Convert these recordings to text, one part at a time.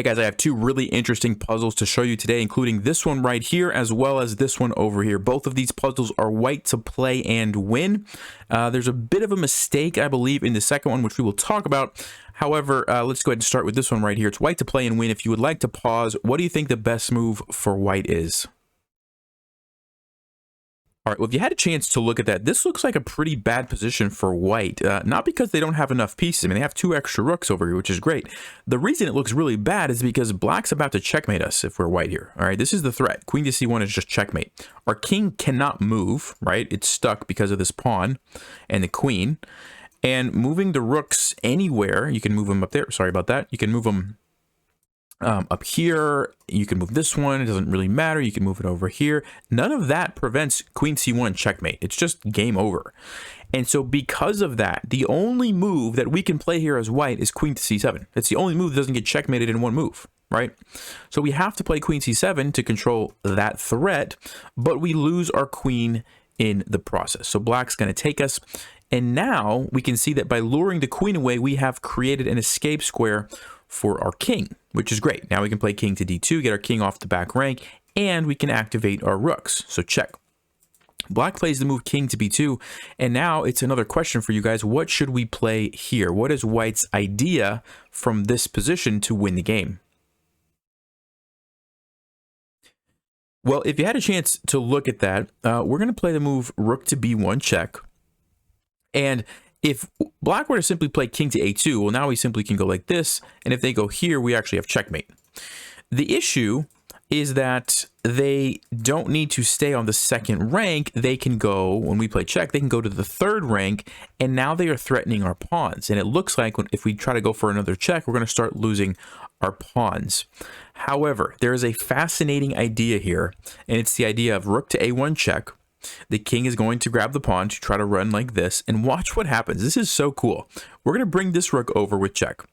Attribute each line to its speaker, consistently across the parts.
Speaker 1: Hey guys, I have two really interesting puzzles to show you today, including this one right here as well as this one over here. Both of these puzzles are white to play and win. There's a bit of a mistake, I believe, in the second one, which we will talk about. However, let's go ahead and start with this one right here. It's white to play and win. If you would like to pause, what do you think the best move for white is? All right, well, if you had a chance to look at that, this looks like a pretty bad position for white. Not because they don't have enough pieces. I mean, they have two extra rooks over here, which is great. The reason it looks really bad is because black's about to checkmate us if we're white here. All right, this is the threat. Queen to c1 is just checkmate. Our king cannot move, right? It's stuck because of this pawn and the queen. And moving the rooks anywhere, you can move them up there. Sorry about that. You can move them up here. You can move this one. It doesn't really matter. You can move it over here. None of that prevents queen c1 checkmate. It's just game over. And so because of that, the only move that we can play here as white is queen to c7. It's the only move that doesn't get checkmated in one move, right? So we have to play queen c7 to control that threat, but we lose our queen in the process. So black's going to take us. And now we can see that by luring the queen away, we have created an escape square for our king, which is great. Now we can play king to d2, get our king off the back rank, and we can activate our rooks. So check. Black plays the move king to b2, and now it's another question for you guys. What should we play here? What is white's idea from this position to win the game? Well, if you had a chance to look at that, we're going to play the move rook to b1 check. And if black were to simply play king to a2, well, now we simply can go like this. And if they go here, we actually have checkmate. The issue is that they don't need to stay on the second rank. They can go, when we play check, they can go to the third rank. And now they are threatening our pawns. And it looks like if we try to go for another check, we're going to start losing our pawns. However, there is a fascinating idea here. And it's the idea of rook to a1 check. The king is going to grab the pawn to try to run like this, and watch what happens. This is so cool. We're going to bring this rook over with check.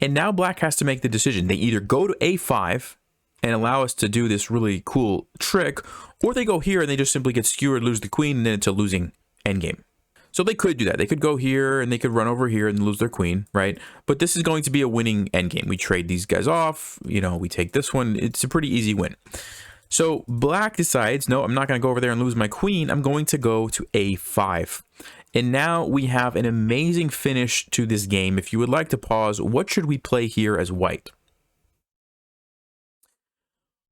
Speaker 1: And now black has to make the decision. They either go to a5 and allow us to do this really cool trick, or they go here and they just simply get skewered, lose the queen, and then it's a losing endgame. So they could do that. They could go here and they could run over here and lose their queen, right? But this is going to be a winning endgame. We trade these guys off. You know, we take this one. It's a pretty easy win. So black decides, no, I'm not going to go over there and lose my queen. I'm going to go to a5. And now we have an amazing finish to this game. If you would like to pause, what should we play here as white?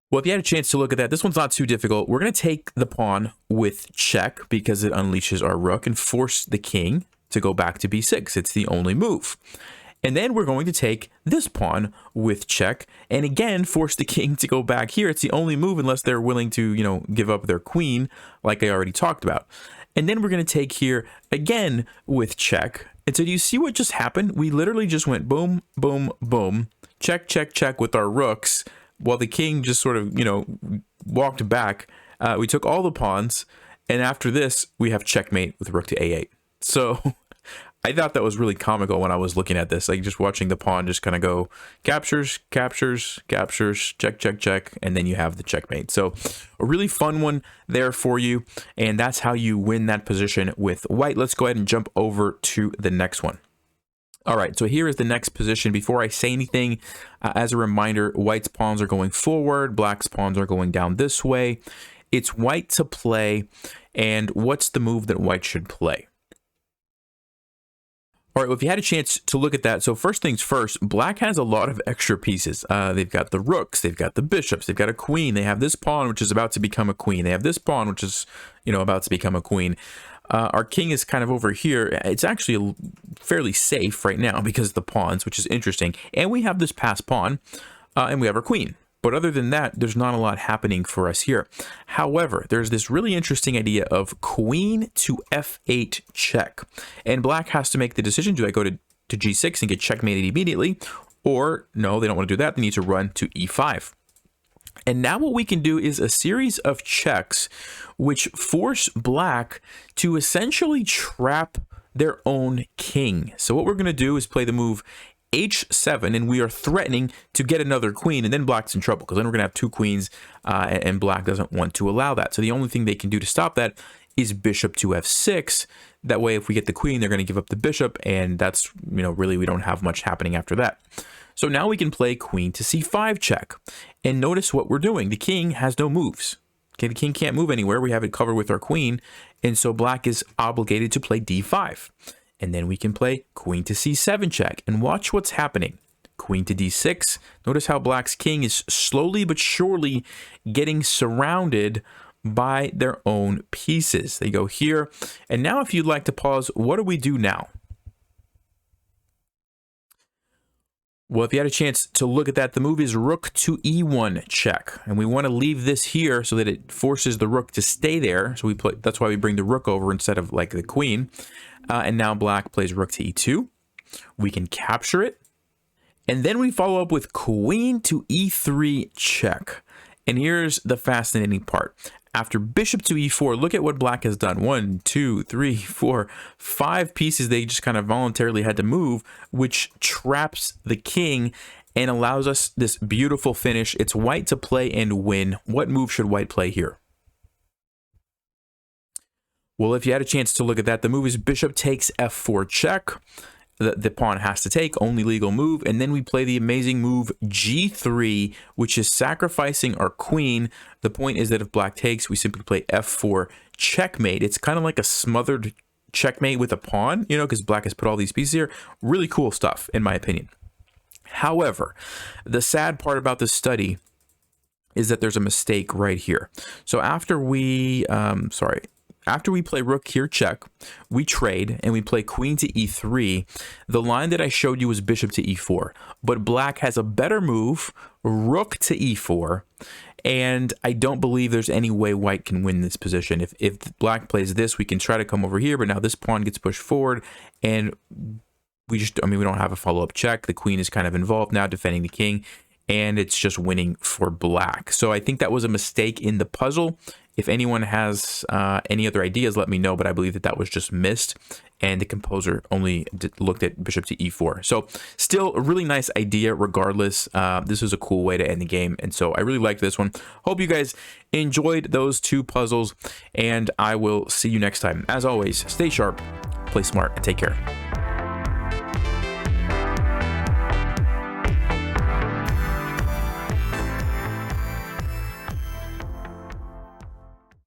Speaker 1: Well, if you had a chance to look at that, this one's not too difficult. We're going to take the pawn with check because it unleashes our rook and force the king to go back to b6. It's the only move. And then we're going to take this pawn with check and again force the king to go back here. It's the only move unless they're willing to, you know, give up their queen like I already talked about. And then we're going to take here again with check. And so do you see what just happened? We literally just went boom, boom, boom, check, check, check with our rooks while the king just sort of, you know, walked back. We took all the pawns, and after this, we have checkmate with rook to a8. So I thought that was really comical when I was looking at this, like just watching the pawn just kind of go captures, captures, captures, check, check, check, and then you have the checkmate. So a really fun one there for you, and that's how you win that position with white. Let's go ahead and jump over to the next one. All right, so here is the next position. Before I say anything, as a reminder, white's pawns are going forward, black's pawns are going down this way. It's white to play, and what's the move that white should play? All right, well, if you had a chance to look at that, so first things first, black has a lot of extra pieces. They've got the rooks, they've got the bishops, they've got a queen, they have this pawn, which is about to become a queen. They have this pawn, which is, you know, about to become a queen. Our king is kind of over here. It's actually fairly safe right now because of the pawns, which is interesting. And we have this passed pawn, and we have our queen. But other than that, there's not a lot happening for us here. However, there's this really interesting idea of queen to f8 check. And black has to make the decision, do I go to g6 and get checkmated immediately? Or, no, they don't want to do that. They need to run to e5. And now what we can do is a series of checks which force black to essentially trap their own king. So what we're going to do is play the move h7, and we are threatening to get another queen, and then black's in trouble because then we're going to have two queens, and black doesn't want to allow that. So the only thing they can do to stop that is bishop to f6. That way, if we get the queen, they're going to give up the bishop, and that's, you know, really we don't have much happening after that. So now we can play queen to c5 check. And notice what we're doing. The king has no moves. Okay, the king can't move anywhere. We have it covered with our queen. And so black is obligated to play d5. And then we can play queen to c7 check. And watch what's happening. Queen to d6. Notice how black's king is slowly but surely getting surrounded by their own pieces. They go here. And now if you'd like to pause, what do we do now? Well, if you had a chance to look at that, the move is rook to e1 check. And we want to leave this here so that it forces the rook to stay there. So we play, that's why we bring the rook over instead of like the queen. And now black plays rook to e2. We can capture it. And then we follow up with queen to e3 check. And here's the fascinating part. After bishop to e4, look at what black has done. 1, 2, 3, 4, 5 pieces they just kind of voluntarily had to move, which traps the king and allows us this beautiful finish. It's white to play and win. What move should white play here? Well, if you had a chance to look at that, the move is bishop takes f4 check. The pawn has to take, only legal move, and then we play the amazing move g3, which is sacrificing our queen. The point is that if black takes, we simply play f4 checkmate. It's kind of like a smothered checkmate with a pawn, you know, because black has put all these pieces here. Really cool stuff, in my opinion. However, the sad part about this study is that there's a mistake right here. So after we, after we play rook here check, we trade and we play queen to e3. The line that I showed you was bishop to e4, but black has a better move, rook to e4, and I don't believe there's any way white can win this position. If black plays this, we can try to come over here, but now this pawn gets pushed forward, and we don't have a follow-up check. The queen is kind of involved now defending the king, and it's just winning for black. So I think that was a mistake in the puzzle. If anyone has any other ideas, let me know, but I believe that that was just missed, and the composer only looked at bishop to e4. So still a really nice idea regardless. This was a cool way to end the game, and so I really liked this one. Hope you guys enjoyed those two puzzles, and I will see you next time. As always, stay sharp, play smart, and take care.